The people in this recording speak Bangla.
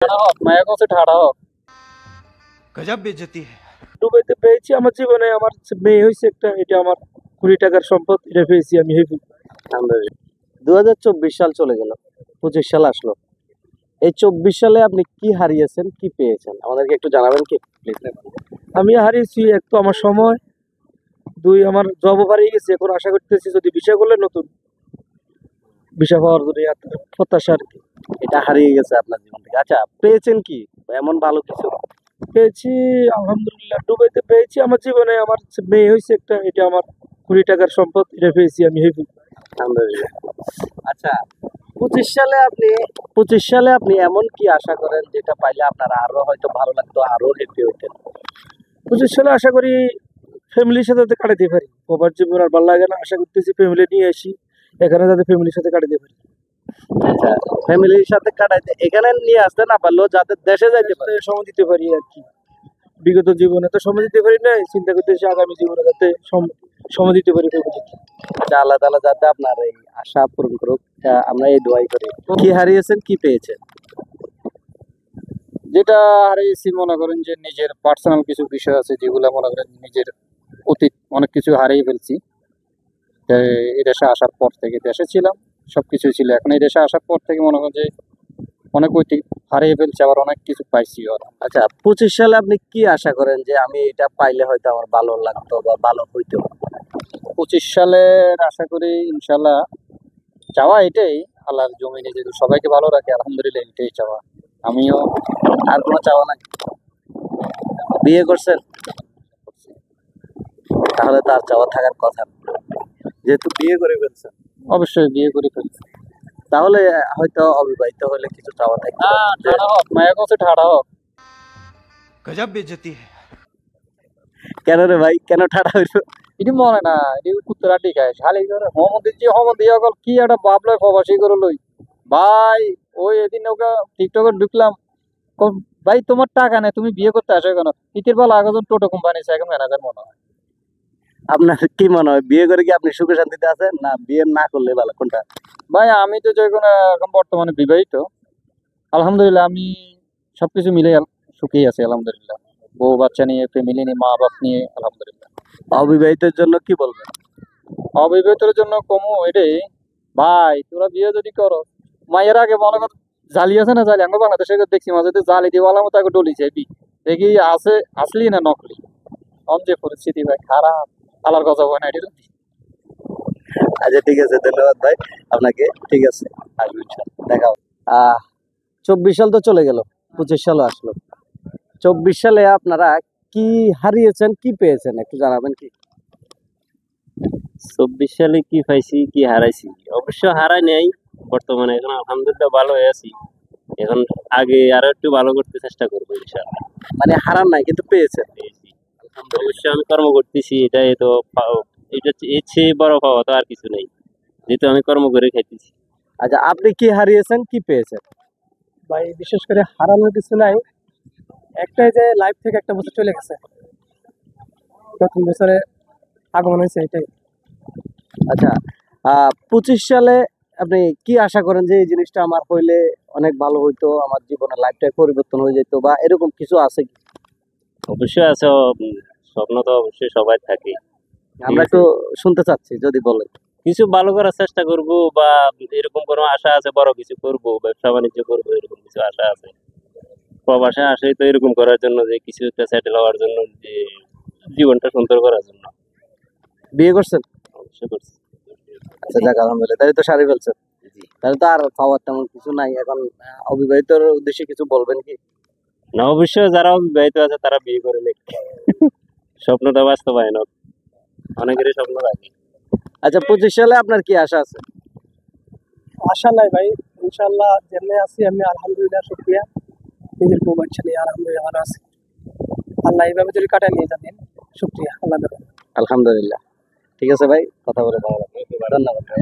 মায়া কাছে ঠাড়া হোক गजब बेइज्जती है। দুবাইতে পেয়েছি আমার জীবনে আমার মেয়ে হয়েছে একটা, এটা আমার কোটি টাকার সম্পদ, এটা পেয়েছি আমি হেভি। আলহামদুলিল্লাহ। 2024 সাল চলে গেল, 25 সাল আসলো। এই 24 সালে আপনি কি হারিয়েছেন, কি পেয়েছেন, আমাদেরকে একটু জানাবেন কি প্লিজ? আমি হারিয়েছি এক তো আমার সময়, দুই আমার জবও হারিয়ে গেছে। এখন আশা করতেছি যদি ভিসা করলে নতুন ভিসা পাওয়ার জন্য প্রত্যাশা আর কি। এটা হারিয়ে গেছে আপনার জীবন থেকে। আচ্ছা, পেয়েছেন কি এমন ভালো কিছু? পেয়েছি আলহামদুলিল্লাহ, দুবাইতে পেয়েছি আমার জীবনে আমার মেয়ে হয়েছে একটা, এটা আমার কোটি টাকার সম্পদ, এটা পেয়েছি আমি হেভি। আলহামদুলিল্লাহ। আচ্ছা, 25 সালে আপনি এমন কি আশা করেন যেটা পাইলে আপনার আরো হয়তো ভালো লাগতো, আরো হ্যাপি হইতেন? 25 সালে আশা করি ফ্যামিলির সাথে যাতে কাটাতে পারি। প্রবাস জীবন আর ভালো লাগে না, আশা করতেছি ফ্যামিলি নিয়ে আসি এখানে যাতে ফ্যামিলির সাথে কাটাতে পারি। আচ্ছা, ফ্যামিলির সাথে কাটাইতে এখানে নিয়ে আসতে না পারলেও যাতে দেশে যাইতে পারে। যাতে সময় দিতে পারি আর কি। বিগত জীবনে তো সময় দিতে পারি না, চিন্তা করতেছি আগামী জীবনে যাতে সময় দিতে পারি ফ্যামিলিকে। আচ্ছা, আল্লাহ তাআলা যাতে আপনার এই আশা পূরণ করুক, আমরা এই দোয়াই করি। কি হারিয়েছেন, কি পেয়েছেন? যেটা হারিয়েছি মনে করেন যে নিজের পার্সোনাল কিছু বিষয় আছে যেগুলো মনে করেন নিজের অতীত অনেক কিছু হারিয়ে ফেলছি। এই দেশে আসার পর থেকে, দেশে ছিলাম সবকিছু ছিল, এখন এই দেশে আসার পর থেকে মনে করেন যে অনেক অতীত হারিয়ে ফেলছি, আবার অনেক কিছু পাইছি। আচ্ছা, 25 সালে আপনি কি আশা করেন যে আমি এটা পাইলে হয়তো আমার ভালো লাগতো বা ভালো হইতো? 25 সালের আশা করি ইনশাল্লাহ চাওয়া এটাই, আল্লাহর জমিনে যদি সবাইকে ভালো রাখে আলহামদুলিল্লাহ, এটাই চাওয়া। আমিও আর কোনো চাওয়া নাই? বিয়ে করছেন? তাহলে তার চাওয়া থাকার কথা না। যেহেতু বিয়ে করে ফেলছেন, অবশ্যই বিয়ে করে ফেলছি। তাহলে হয়তো অবিবাহিত হলে কিছু চাওয়া থাকবে। ঠাড়া হোক, মায়া কাছে ঠাড়া হোক। गजब बेइज्जती है। কেন রে ভাই, কেন ঠাড়া হইলো? এটি মনে না, এটি কুত্তরা টিকায় শালি করে হোম দিয়ে গেল কি একটা বাবলয় প্রবাসী করে লই ভাই। ওই এদিন ওকে টিকটকে ঢুকলাম, ভাই তোমার টাকা নেই, তুমি বিয়ে করতে আসো কেন? ইতির বেলা আগজন টোটো কোম্পানি এখন ম্যানেজার মনে হয়। আপনার কি মনে হয়, বিয়ে করে কি আপনি সুখে শান্তিতে আছেন, না বিয়ে না করলে ভালো, কোনটা? ভাই আমি তো যে কোনো এখন বর্তমানে বিবাহিত, আলহামদুলিল্লাহ আমি সবকিছু মিলে সুখেই আছি আলহামদুলিল্লাহ। বউ বাচ্চা নিয়ে, ফ্যামিলি নিয়ে, মা বাপ নিয়ে আলহামদুলিল্লাহ। অবিবাহিতের জন্য কি বলবেন? অবিবাহিতের জন্য কমু এটাই, ভাই তোরা বিয়ে যদি করো মায়ের আগে মনে কর জালি আছে না, জালি আমরা বাংলাদেশে দেখছি মাঝে জালি দিয়ে বলার মতো আগে ডলি যাবি দেখি আছে আসলি না নকলি। অন যে পরিস্থিতি ভাই খারাপ, আলার কথা হয় না এটি। আচ্ছা ঠিক আছে, ধন্যবাদ ভাই আপনাকে। ঠিক আছে, আসবেন, দেখা হবে। 24 সাল তো চলে গেল, 25 সালও আসলো। 24 সালে আপনারা কি হারিয়েছেন, কি পেয়েছেন, একটু জানাবেন কি? 24 সালে কি পাইছি কি হারাইছি, অবশ্য হারাই নাই, বর্তমানে এখন আলহামদুলিল্লাহ ভালো হয়ে আছি। এখন আগে আরো একটু ভালো করতে চেষ্টা করবো ইনশাআল্লাহ। মানে হারান নাই কিন্তু পেয়েছেন। অবশ্য আমি কর্ম করতেছি, এটাই তো এটা এর চেয়ে বড় পাওয়া তো আর কিছু নেই, যেহেতু আমি কর্ম করে খাইতেছি। আচ্ছা, আপনি কি হারিয়েছেন, কি পেয়েছেন? ভাই বিশেষ করে হারানোর কিছু নাই, একটাই যে লাইফ থেকে একটা বছর চলে গেছে, নতুন বছরে আগমন হয়েছে, এটাই। আচ্ছা, 25 সালে আপনি কি আশা করেন যে এই জিনিসটা আমার হইলে অনেক ভালো হইতো, আমার জীবনের লাইফটাই পরিবর্তন হয়ে যেত, বা এরকম কিছু আছে কি? অবশ্যই আছে, স্বপ্ন তো অবশ্যই সবাই থাকে। আমরা একটু শুনতে চাচ্ছি, যদি বলেন। কিছু ভালো করার চেষ্টা করব, বা এরকম কোনো আশা আছে, বড় কিছু করব, ব্যবসা বাণিজ্য করবো, এরকম কিছু আশা আছে। প্রবাসে আসে তো এরকম করার জন্য, যে কিছু একটা সেটেল হওয়ার জন্য, যে জীবনটা সুন্দর করার জন্য। বিয়ে করছেন? অবশ্যই করছি। আচ্ছা যাক, আলহামদুলিল্লাহ, তাহলে তো সারি ফেলছেন। তাহলে তো আর পাওয়ার তেমন কিছু নাই এখন। অবিবাহিতর উদ্দেশ্যে কিছু বলবেন কি? না, অবশ্যই যারা বিবাহিত আছে তারা বিয়ে করে নেই, স্বপ্নটা বাস্তবায়ন হোক, অনেকেরই স্বপ্ন থাকে। আচ্ছা, 25 সালে আপনার কি আশা আছে? আশা নাই ভাই, ইনশাল্লাহ যেমনি আছি এমনি আলহামদুলিল্লাহ, শুক্রিয়া। নিজের বউ বাচ্চা নিয়ে আলহামদুলিল্লাহ ভালো আছি। আল্লাহ এইভাবে যদি কাটায় নিয়ে যাবেন, শুক্রিয়া আল্লাহ। আলহামদুলিল্লাহ। ঠিক আছে ভাই, কথা বলে ভালো লাগলো, ধন্যবাদ ভাই।